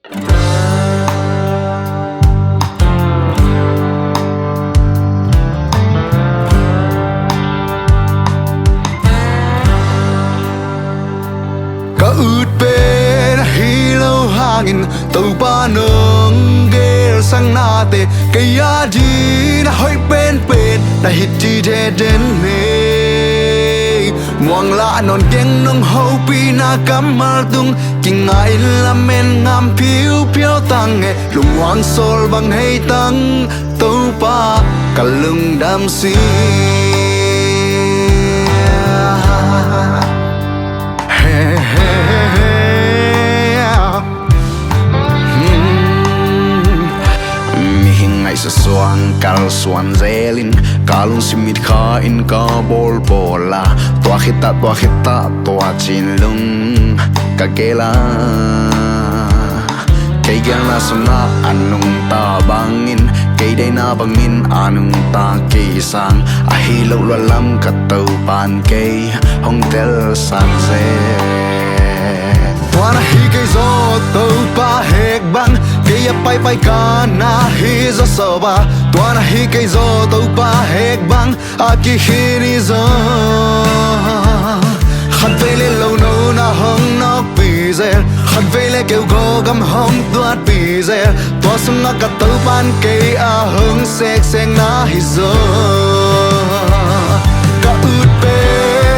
Út bên hi lâu hangin tàu ba nương ghé sang na te cái ya đi na hơi bên na hít đi để đến này muang la non keng nong hau pi na kamal tung kinh ngại la men ngam phiu phiau tang nghe lung muang sol bang hay tang tàu ba cả lưng đam si sa suan kal suan zelin kalung simit kha in ka bol bola tua khita tua chin lung ka gela kay gela suna anung ta bangin kay day na bangin anung ta kisang ahilo lalam ka tau pan kay hong tel san ze tua na hi kay zo tau pa hek bang kaya pai ka na hi zo so ba tua na hi kay zo tau pa hek bang aki hini zo khăn vele lâu nâu na hong nó pi ze khăn vele kêu go gam hong tuat pi ze tua sung na ka tau pan kay a hong sek seng na hi zo ka ut pe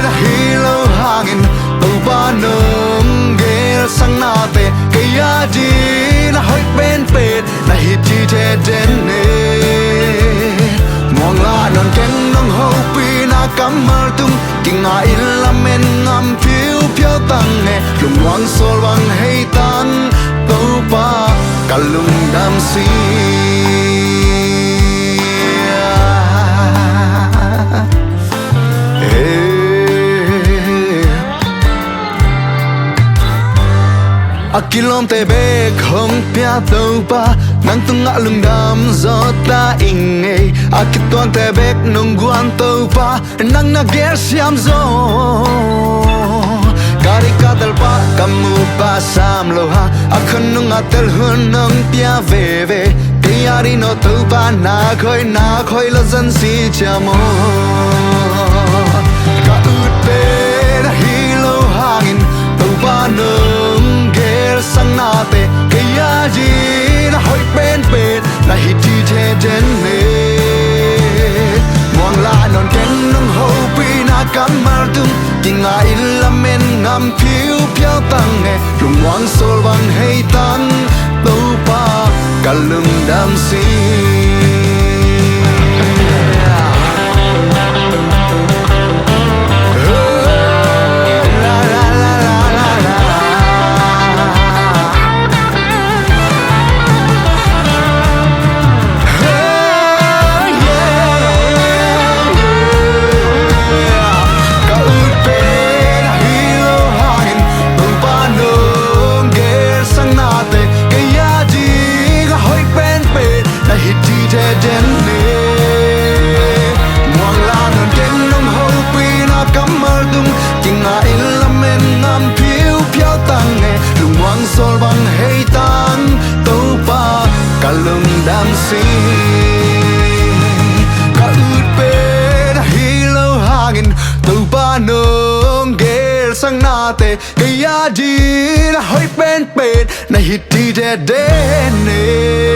na hi lâu hangin tau pa nong gel sang na te kaya di na hơi bên na hít chi thế đến nè muang la non keng nong hau pi na kamal tung kinh ngại la men ngam phiu phiau tang nghe lung muang sol bang hay tang tàu pa cả lung đam si Akilom te be không pia tàu pa nang tung ngã lưng đam gió ta inge akituan te be nung guan tàu pa nang na ger siam zo kari katal pa kamu pa sam lo ha akhan nung atel hun nang pia ve ve tiari no tàu pa na khoi la dân si chamo ka ut be na hi lo hangin tàu pa nung sang na te kaya di na hơi bên na hít đi thế đến nè muang la non keng nong hau pi na kamal tung kinh ngại la men ngam phiu phiau tang nghe lung muang sol bang hay tang tàu pa cả lưng đam si sol bang hay tang tàu pa cả lưng đam si ka ut pe na hi lâu hangin tàu pa nong gel sang na te kaya di na hơi bên na hít đi de de ne